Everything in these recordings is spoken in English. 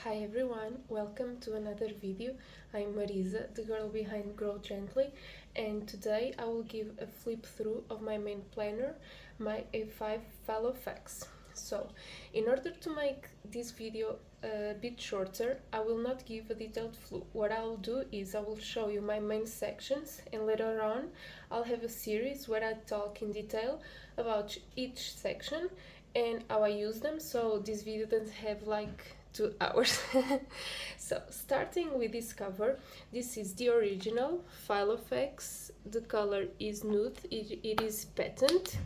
Hi everyone, welcome to another video. I'm Marisa, the girl behind Grow Gently, and today I will give a flip through of my main planner, my A5 Filofax. So, in order to make this video a bit shorter, I will not give a detailed flow. What I'll do is I will show you my main sections, and later on I'll have a series where I talk in detail about each section and how I use them, so this video doesn't have like 2 hours. So starting with this cover, this is the original Filofax. The color is nude, it is patent,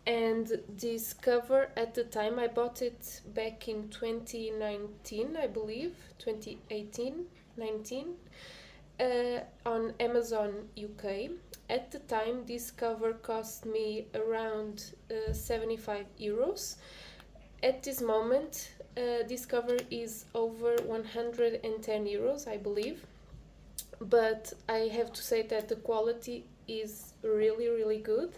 and this cover at the time I bought it back in 2019, I believe 2018-19, on Amazon UK. At the time this cover cost me around 75 euros. At this moment this cover is over 110 euros, I believe, but I have to say that the quality is really good.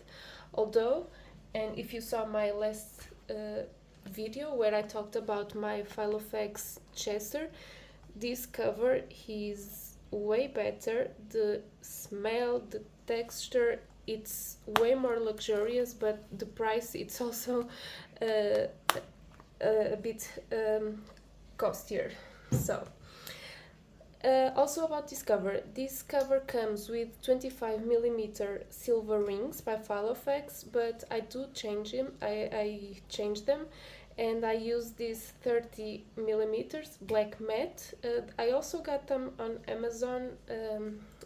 Although, and if you saw my last video where I talked about my Filofax Chester, this cover is way better. The smell, the texture, it's way more luxurious, but the price, it's also a bit costier. So also about this cover comes with 25mm silver rings by Filofax, but I do change them. I change them, and I use these 30mm black matte. I also got them on Amazon.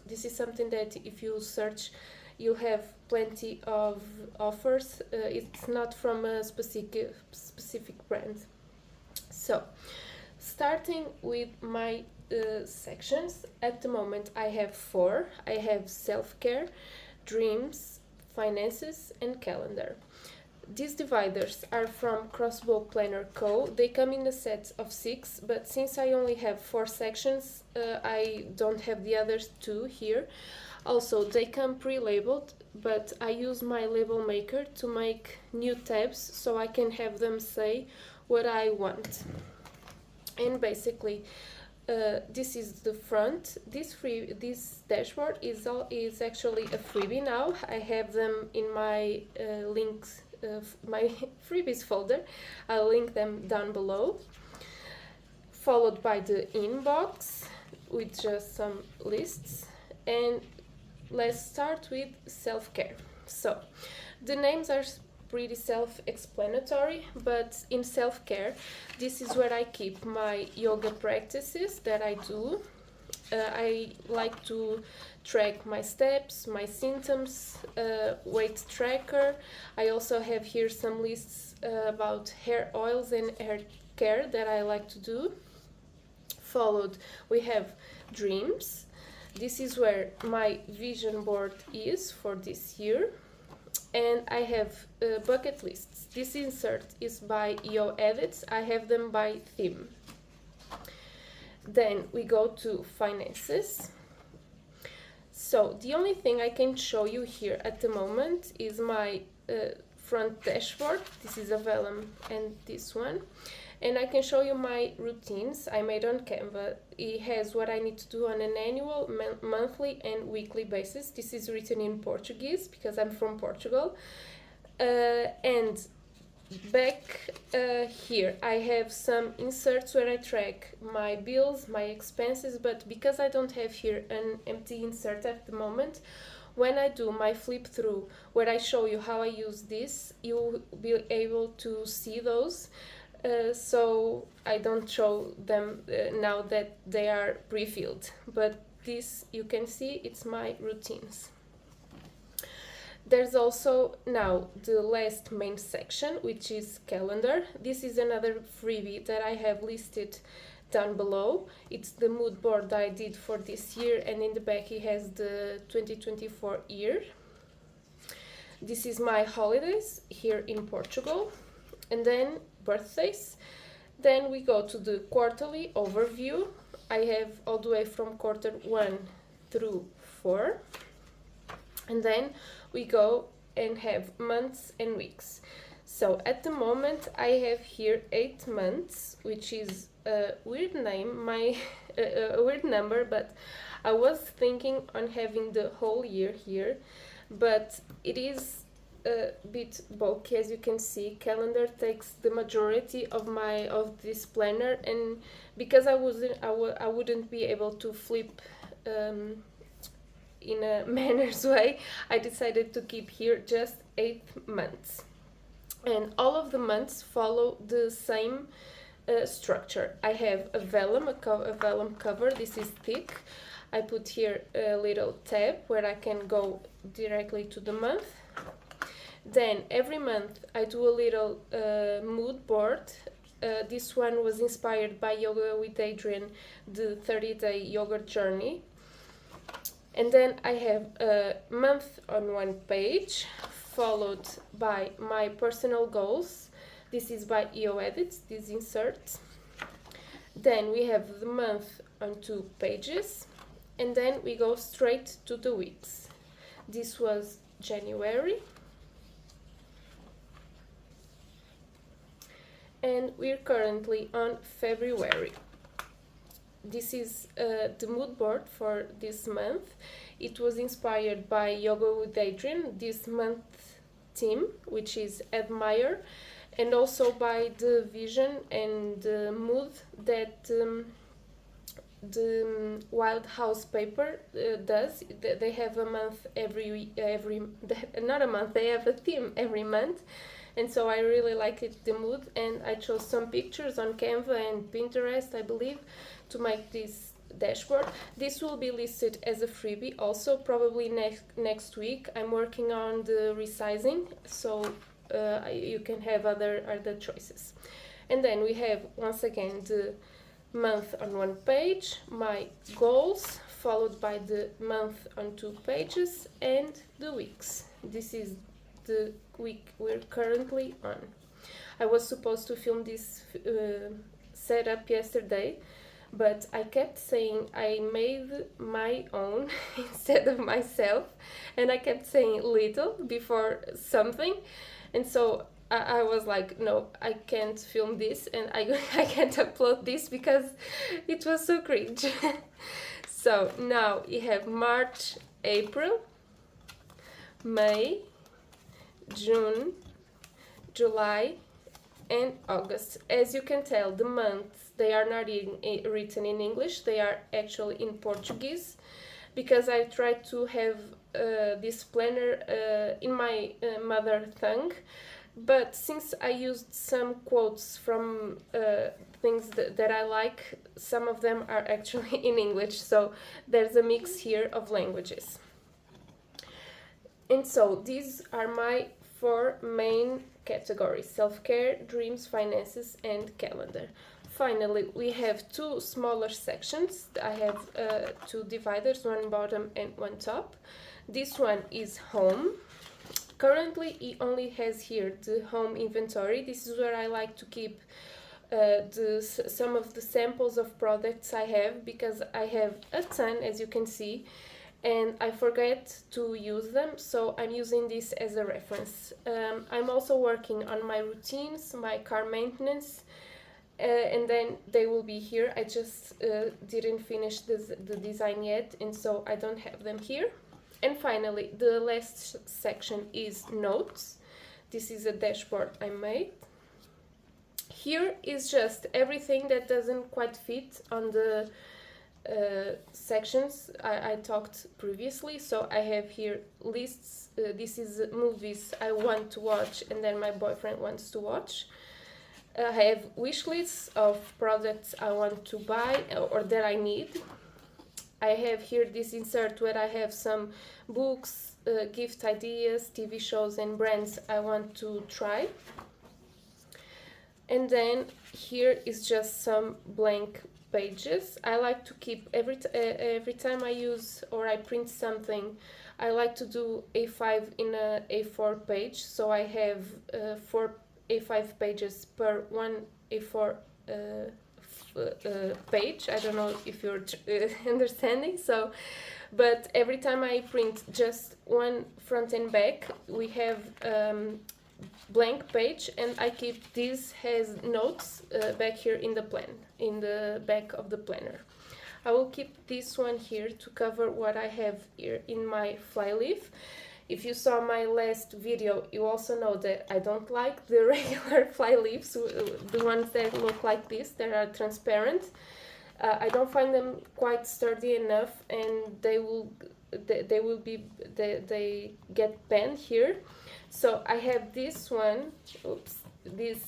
This is something that if you search, you have plenty of offers. It's not from a specific brand. So, starting with my sections, at the moment I have 4. I have self-care, dreams, finances, and calendar. These dividers are from Crossbow Planner Co. They come in a set of 6, but since I only have 4 sections, I don't have the other 2 here. Also, they come pre-labeled, but I use my label maker to make new tabs so I can have them say what I want. And basically, this is the front. This dashboard is actually a freebie now. I have them in my links, my freebies folder. I'll link them down below. Followed by the inbox with just some lists, and let's start with self-care. So, the names are pretty self-explanatory, but in self-care, this is where I keep my yoga practices that I do. I like to track my steps, my symptoms, weight tracker. I also have here some lists about hair oils and hair care that I like to do. Followed, we have dreams. This is where my vision board is for this year. And I have bucket lists. This insert is by Yo Edits. I have them by theme. Then we go to finances. So the only thing I can show you here at the moment is my front dashboard. This is a vellum and this one. And I can show you my routines I made on Canva. It has what I need to do on an annual, monthly and weekly basis. This is written in Portuguese because I'm from Portugal. And back here I have some inserts where I track my bills, my expenses, but because I don't have here an empty insert at the moment, when I do my flip through where I show you how I use this, you'll be able to see those. So I don't show them now that they are pre-filled, but this you can see, it's my routines. There's also now the last main section, which is calendar. This is another freebie that I have listed down below. It's the mood board I did for this year, and in the back it has the 2024 year. This is my holidays here in Portugal, and then birthdays. Then we go to the quarterly overview. I have all the way from quarter 1 through 4, and then we go and have months and weeks. So at the moment I have here 8 months, which is a weird name, a weird number, but I was thinking on having the whole year here, but it is a bit bulky, as you can see. Calendar takes the majority of this planner, and because I wouldn't be able to flip in a manners way, I decided to keep here just 8 months, and all of the months follow the same structure. I have a vellum, a vellum cover. This is thick. I put here a little tab where I can go directly to the month. Then every month I do a little mood board. This one was inspired by Yoga with Adrian, the 30-day yoga journey. And then I have a month on one page, followed by my personal goals. This is by EO Edits, these inserts. Then we have the month on 2 pages, and then we go straight to the weeks. This was January, and we're currently on February. This is the mood board for this month. It was inspired by Yoga with Adrian, this month theme, which is admire, and also by the vision and the mood that the Wild House paper does. They have a month not a month, they have a theme every month. And so I really liked it, the mood, and I chose some pictures on Canva and Pinterest, I believe, to make this dashboard. This will be listed as a freebie also, probably next week. I'm working on the resizing, so you can have other choices. And then we have, once again, the month on one page, my goals, followed by the month on 2 pages, and the weeks. This is the week we're currently on. I was supposed to film this setup yesterday, but I kept saying I made my own instead of myself, and I kept saying little before something, and so I was like, no, I can't film this, and I can't upload this because it was so cringe. So now you have March, April, May, June, July, and August. As you can tell, the months, they are not written in English, they are actually in Portuguese, because I tried to have this planner in my mother tongue, but since I used some quotes from things that I like, some of them are actually in English, so there's a mix here of languages. And so these are my 4 main categories: self-care, dreams, finances, and calendar. Finally, we have 2 smaller sections. I have 2 dividers, one bottom and one top. This one is home. Currently, it only has here the home inventory. This is where I like to keep some of the samples of products I have, because I have a ton, as you can see, and I forget to use them, so I'm using this as a reference. I'm also working on my routines, my car maintenance, and then they will be here. I just didn't finish the design yet, and so I don't have them here. And finally, the last section is notes. This is a dashboard I made. Here is just everything that doesn't quite fit on the sections I talked previously. So I have here lists. This is movies I want to watch and then my boyfriend wants to watch. I have wish lists of products I want to buy or that I need. I have here this insert where I have some books, gift ideas, TV shows and brands I want to try. And then here is just some blank pages. I like to keep every time I use or I print something, I like to do A5 in a A4 page, so I have 4 A5 pages per one A4 page. I don't know if you're understanding. So, but every time I print just one front and back, we have blank page, and I keep this as notes back here in the back of the planner. I will keep this one here to cover what I have here in my flyleaf. If you saw my last video, you also know that I don't like the regular flyleaves, the ones that look like this, that are transparent. I don't find them quite sturdy enough, and they get bent here. So I have this one, this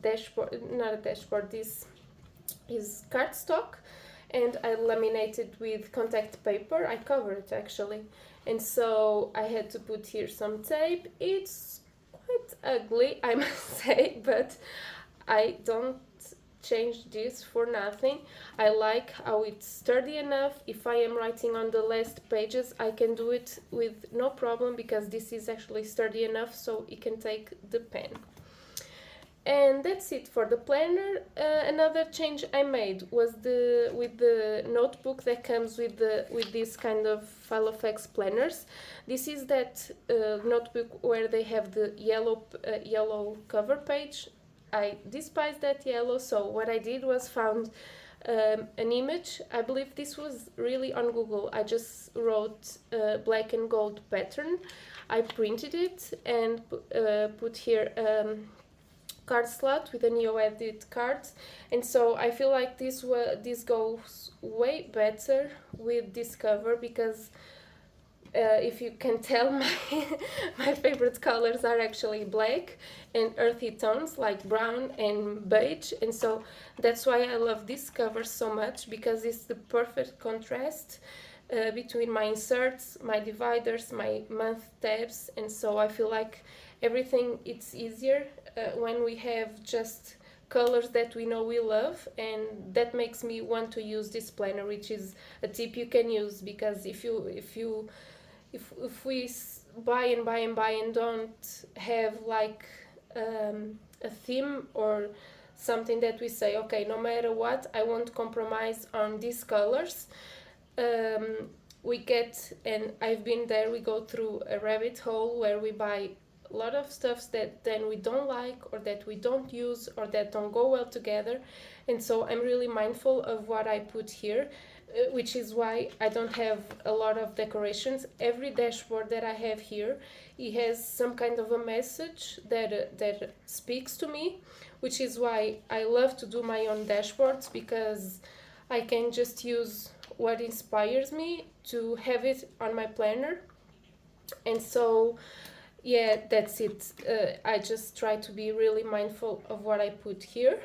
dashboard, not a dashboard, this is cardstock, and I laminated with contact paper. I cover it actually, and so I had to put here some tape. It's quite ugly, I must say, but I don't change this for nothing. I like how it's sturdy enough. If I am writing on the last pages, I can do it with no problem, because this is actually sturdy enough so it can take the pen. And that's it for the planner. Another change I made was with the notebook that comes with this kind of Filofax planners. This is that notebook where they have the yellow cover page. I despise that yellow, so what I did was found an image. I believe this was really on Google. I just wrote black and gold pattern. I printed it and put here card slot with a neo edit cards, and so I feel like this goes way better with this cover, because if you can tell, my favorite colors are actually black and earthy tones like brown and beige, and so that's why I love this cover so much, because it's the perfect contrast between my inserts, my dividers, my month tabs, and so I feel like everything it's easier when we have just colors that we know we love, and that makes me want to use this planner, which is a tip you can use, because if we buy and don't have like a theme or something that we say, okay, no matter what, I won't compromise on these colors, we get, and I've been there, we go through a rabbit hole where we buy a lot of stuffs that then we don't like, or that we don't use, or that don't go well together. And so I'm really mindful of what I put here, which is why I don't have a lot of decorations. Every dashboard that I have here, it has some kind of a message that speaks to me, which is why I love to do my own dashboards, because I can just use what inspires me to have it on my planner. And so yeah, that's it. I just try to be really mindful of what I put here.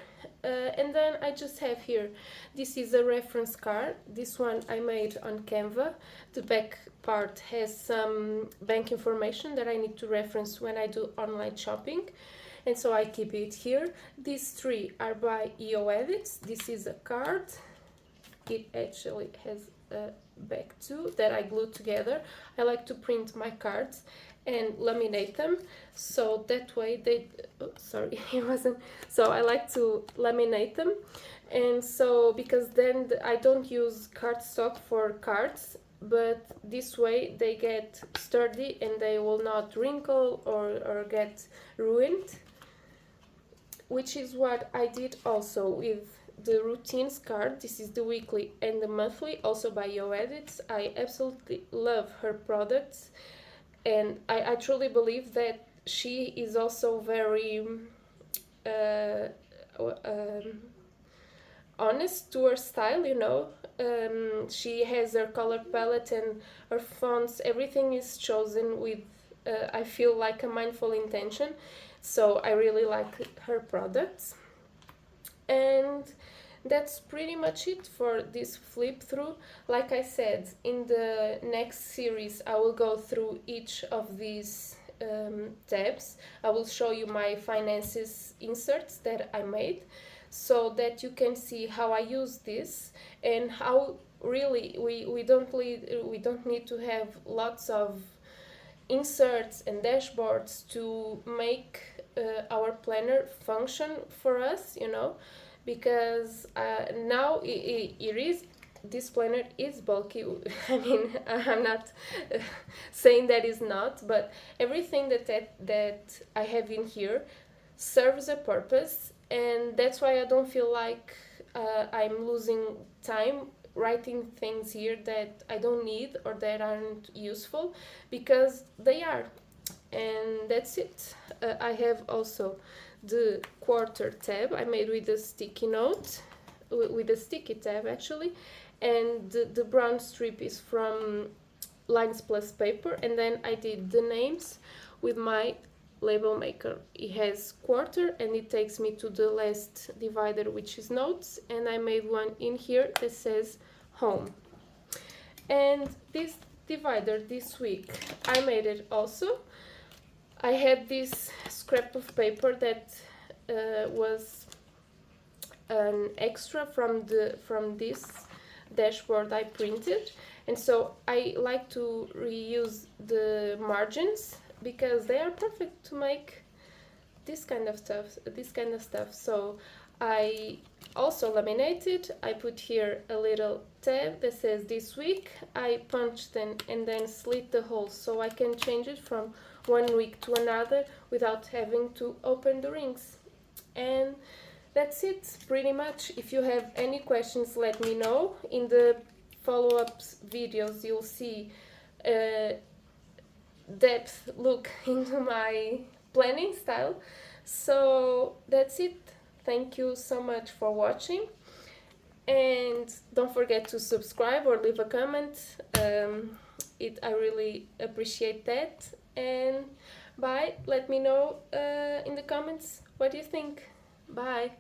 And then I just have here, this is a reference card. This one I made on Canva. The back part has some bank information that I need to reference when I do online shopping, and so I keep it here. These three are by EO Edits. This is a card. It actually has a back too that I glue together. I like to print my cards and laminate them, so that way it wasn't, so I like to laminate them, and so because then I don't use cardstock for cards, but this way they get sturdy and they will not wrinkle or get ruined, which is what I did also with the routines card. This is the weekly and the monthly, also by Yo Edits. I absolutely love her products, and I truly believe that she is also very honest to her style, you know. She has her color palette and her fonts, everything is chosen with, I feel like, a mindful intention. So I really like her products. And that's pretty much it for this flip through. Like I said, in the next series I will go through each of these tabs. I will show you my finances inserts that I made, so that you can see how I use this, and how really we don't need to have lots of inserts and dashboards to make our planner function for us, you know, because now it is this planner is bulky. I mean, I'm not saying that is not, but everything that I have in here serves a purpose, and that's why I don't feel like I'm losing time writing things here that I don't need or that aren't useful, because they are. And that's it. I have also the quarter tab I made with a sticky note, with a sticky tab actually, and the brown strip is from Lines Plus Paper, and then I did the names with my label maker. It has quarter and it takes me to the last divider, which is notes, and I made one in here that says home. And this divider this week I made it also. I had this scrap of paper that was an extra from this dashboard I printed, and so I like to reuse the margins because they are perfect to make this kind of stuff. So I also laminated. I put here a little tab that says this week. I punched and then slit the holes so I can change it from one week to another without having to open the rings. And that's it, pretty much. If you have any questions, let me know. In the follow-up videos, you'll see a depth look into my planning style. So that's it. Thank you so much for watching. And don't forget to subscribe or leave a comment. I really appreciate that. And bye. Let me know in the comments what you think. Bye.